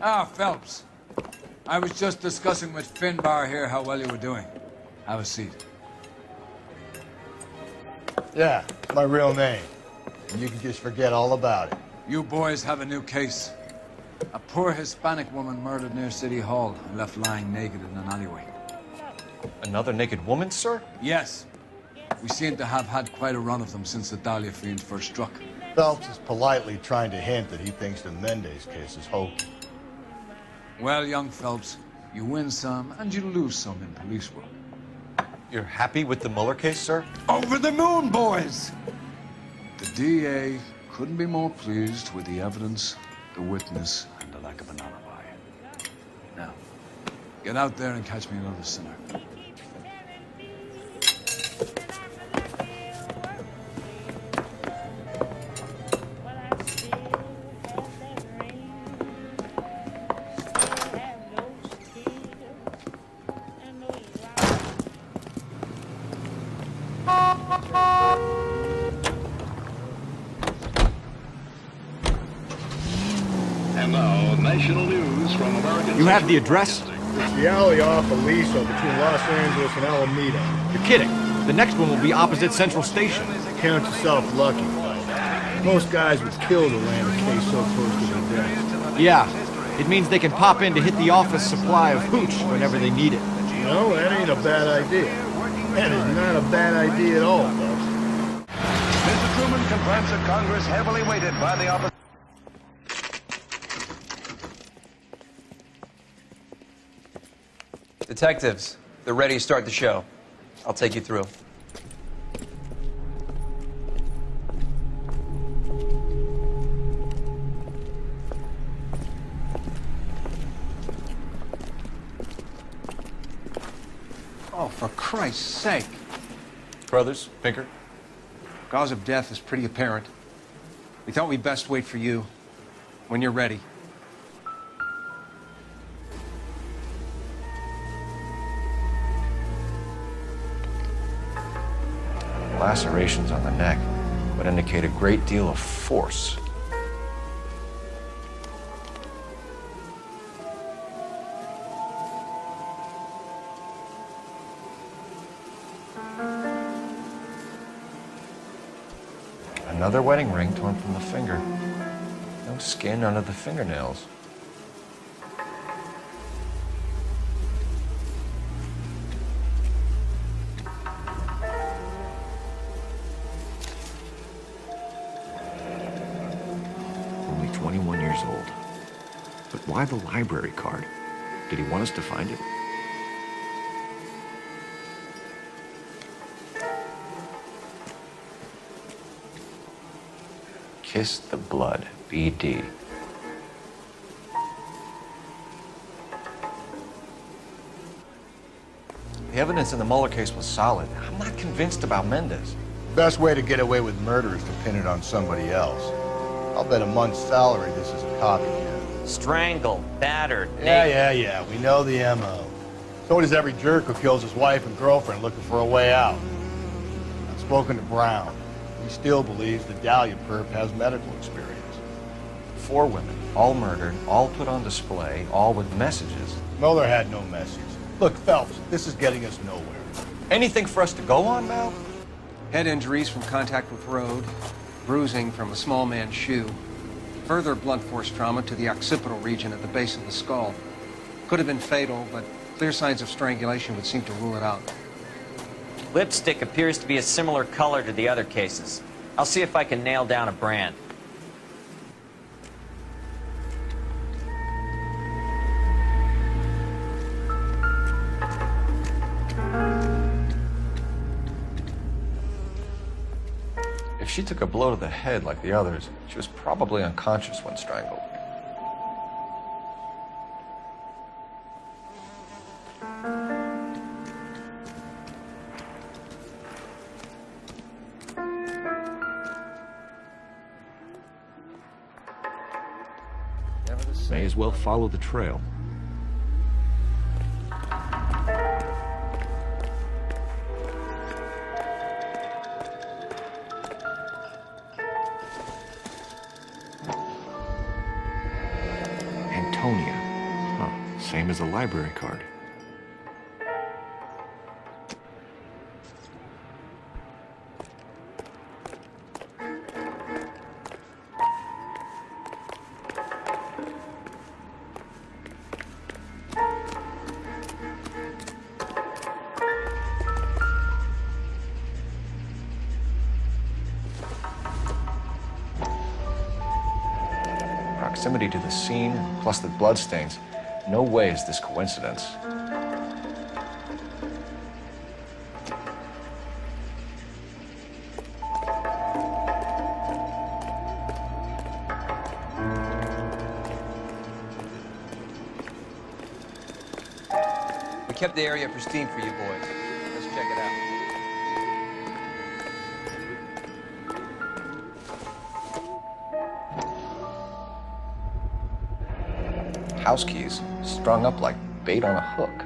Ah, Phelps. I was just discussing with Finbar here how well you were doing. Have a seat. Yeah, my real name. And you can just forget all about it. You boys have a new case. A poor Hispanic woman murdered near City Hall and left lying naked in an alleyway. Another naked woman, sir? Yes. We seem to have had quite a run of them since the Dahlia fiend first struck. Phelps is politely trying to hint that he thinks the Mendez case is hokey. Well, young Phelps, you win some and you lose some in police world. You're happy with the Mueller case, sir? Over the moon, boys! The DA couldn't be more pleased with the evidence, the witness, and the lack of an alibi. Now, get out there and catch me another sinner. And now, national news from American... You have the address? It's the alley off Aliso between Los Angeles and Alameda. You're kidding. The next one will be opposite Central Station. Count yourself lucky, Phelps. Most guys would kill to land a case so close to their desk. Yeah, it means they can pop in to hit the office supply of hooch whenever they need it. You know, that ain't a bad idea. That is not a bad idea at all, Phelps. Mr. Truman confirms that Congress heavily weighted by the opposition. Detectives, they're ready to start the show. I'll take you through. Oh, for Christ's sake. Brothers, Pinker? Cause of death is pretty apparent. We thought we'd best wait for you when you're ready. Lacerations on the neck would indicate a great deal of force. Another wedding ring torn from the finger. No skin under the fingernails. Only 21 years old. But why the library card? Did he want us to find it? Kiss the blood, BD. The evidence in the Mueller case was solid. I'm not convinced about Mendez. Best way to get away with murder is to pin it on somebody else. I'll bet a month's salary this is a copycat. Strangled, battered, Yeah. We know the M.O. So does every jerk who kills his wife and girlfriend looking for a way out. I've spoken to Brown. He still believes the Dahlia perp has medical experience. 4 women, all murdered, all put on display, all with messages. Mueller had no message. Look, Phelps, this is getting us nowhere. Anything for us to go on, Mal? Head injuries from contact with road, bruising from a small man's shoe, further blunt force trauma to the occipital region at the base of the skull. Could have been fatal, but clear signs of strangulation would seem to rule it out. Lipstick appears to be a similar color to the other cases. I'll see if I can nail down a brand. If she took a blow to the head like the others, she was probably unconscious when strangled. May as well follow the trail. Antonia. same as the library card. Proximity to the scene, plus the bloodstains. No way is this coincidence. We kept the area pristine for you boys. Let's check it out. House keys strung up like bait on a hook.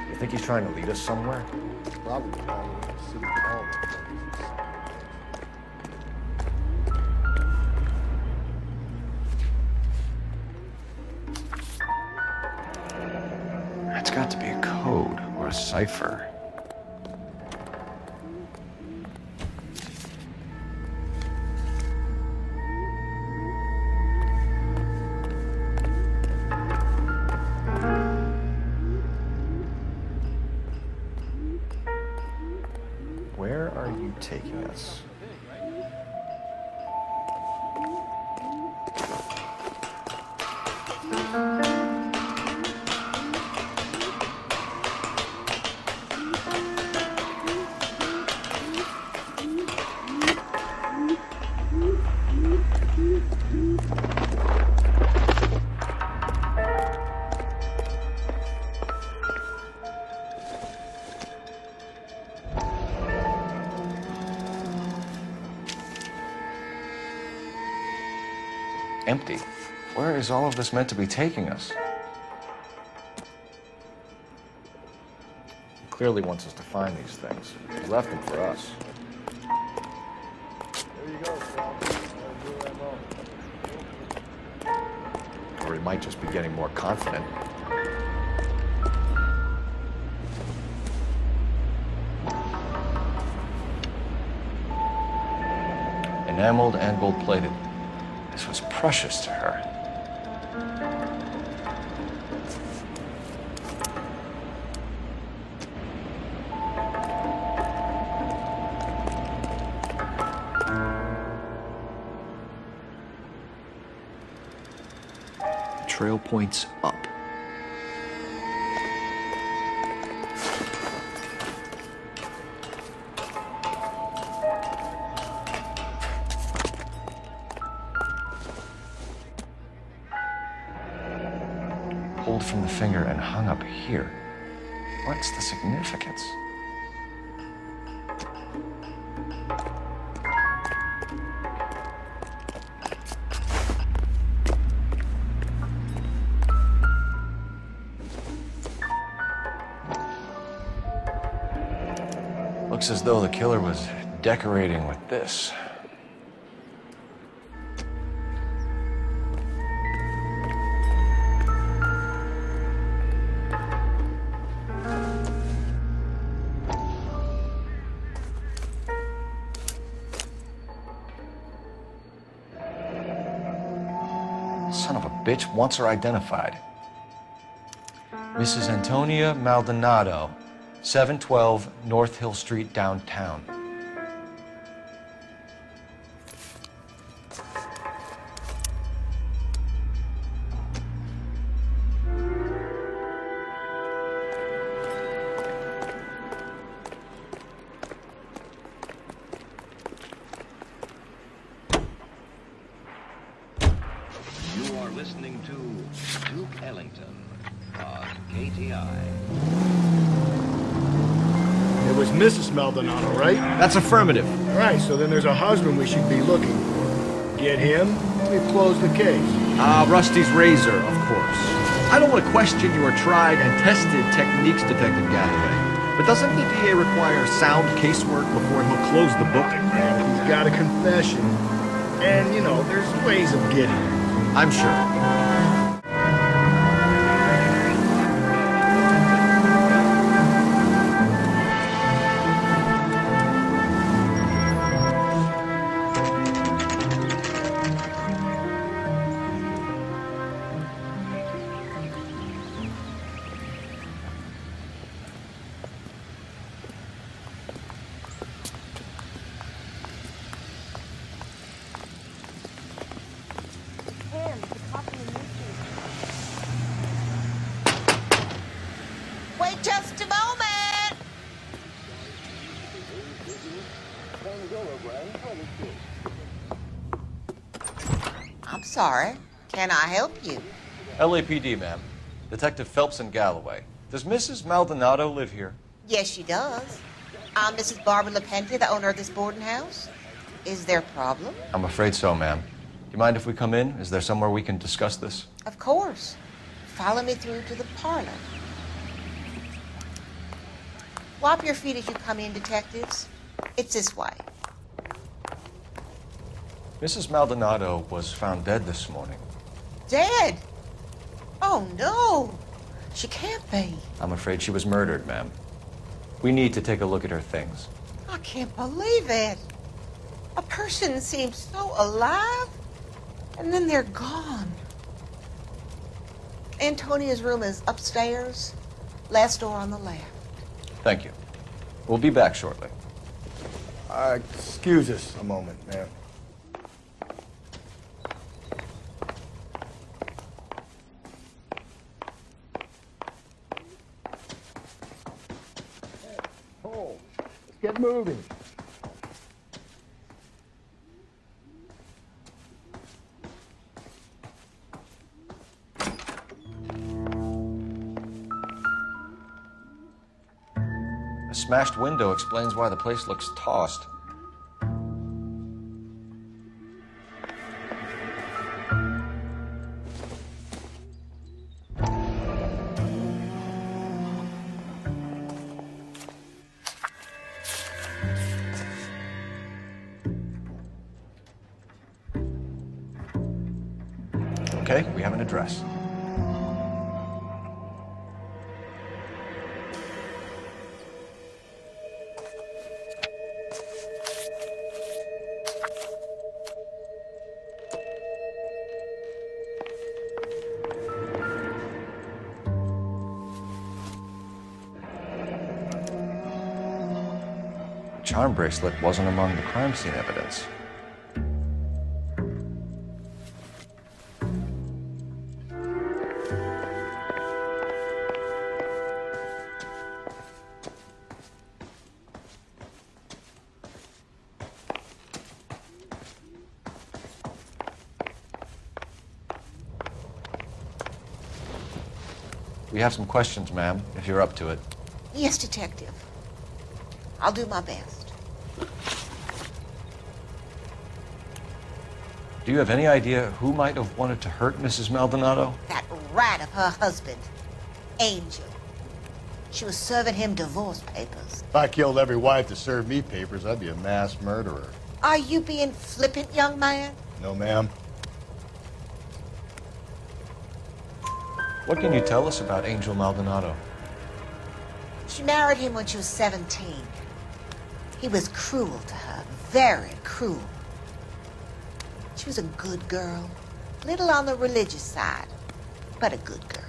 You think he's trying to lead us somewhere? Probably all the way to City Hall. It's got to be a code or a cipher. Where are you taking us? Empty. Where is all of this meant to be taking us? He clearly wants us to find these things. He left them for us. There you go, Sal. There's your MO. Or he might just be getting more confident. Enameled and gold-plated. This was precious to her. The trail points up. Pulled from the finger and hung up here. What's the significance? Looks as though the killer was decorating with this. Son of a bitch wants her identified. Mrs. Antonia Maldonado, 712 North Hill Street, downtown. You are listening to Duke Ellington on KTI. It was Mrs. Maldonado, right? That's affirmative. All right, so then there's a husband we should be looking for. Get him, we close the case. Rusty's razor, of course. I don't want to question your tried and tested techniques, Detective Galloway. But doesn't the DA require sound casework before he'll close the book? And if he's got a confession, And, you know, there's ways of getting it. I'm sure. Wait just a moment. I'm sorry. Can I help you? LAPD, ma'am. Detective Phelps and Galloway. Does Mrs. Maldonado live here? Yes, she does. I'm Mrs. Barbara LaPentia, the owner of this boarding house. Is there a problem? I'm afraid so, ma'am. Do you mind if we come in? Is there somewhere we can discuss this? Of course. Follow me through to the parlor. Wipe your feet as you come in, detectives. It's this way. Mrs. Maldonado was found dead this morning. Dead? Oh, no. She can't be. I'm afraid she was murdered, ma'am. We need to take a look at her things. I can't believe it. A person seems so alive, and then they're gone. Antonia's room is upstairs, last door on the left. Thank you. We'll be back shortly. Excuse us a moment, ma'am. Oh, let's get moving. A smashed window explains why the place looks tossed. Okay, we have an address. Charm bracelet wasn't among the crime scene evidence. We have some questions, ma'am, if you're up to it. Yes, detective. I'll do my best. Do you have any idea who might have wanted to hurt Mrs. Maldonado? That rat of her husband, Angel. She was serving him divorce papers. If I killed every wife to serve me papers, I'd be a mass murderer. Are you being flippant, young man? No, ma'am. What can you tell us about Angel Maldonado? She married him when she was 17. He was cruel to her, very cruel. She was a good girl, little on the religious side, but a good girl.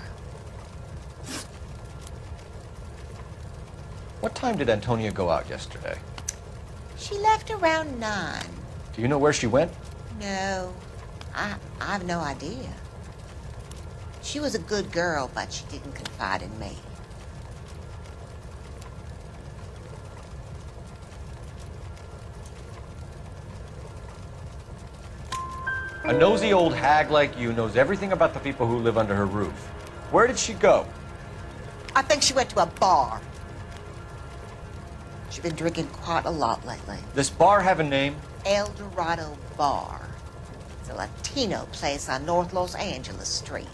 What time did Antonia go out yesterday? She left around 9. Do you know where she went? No, I have no idea. She was a good girl, but she didn't confide in me. A nosy old hag like you knows everything about the people who live under her roof. Where did she go? I think she went to a bar. She's been drinking quite a lot lately. This bar have a name? El Dorado Bar. It's a Latino place on North Los Angeles Street.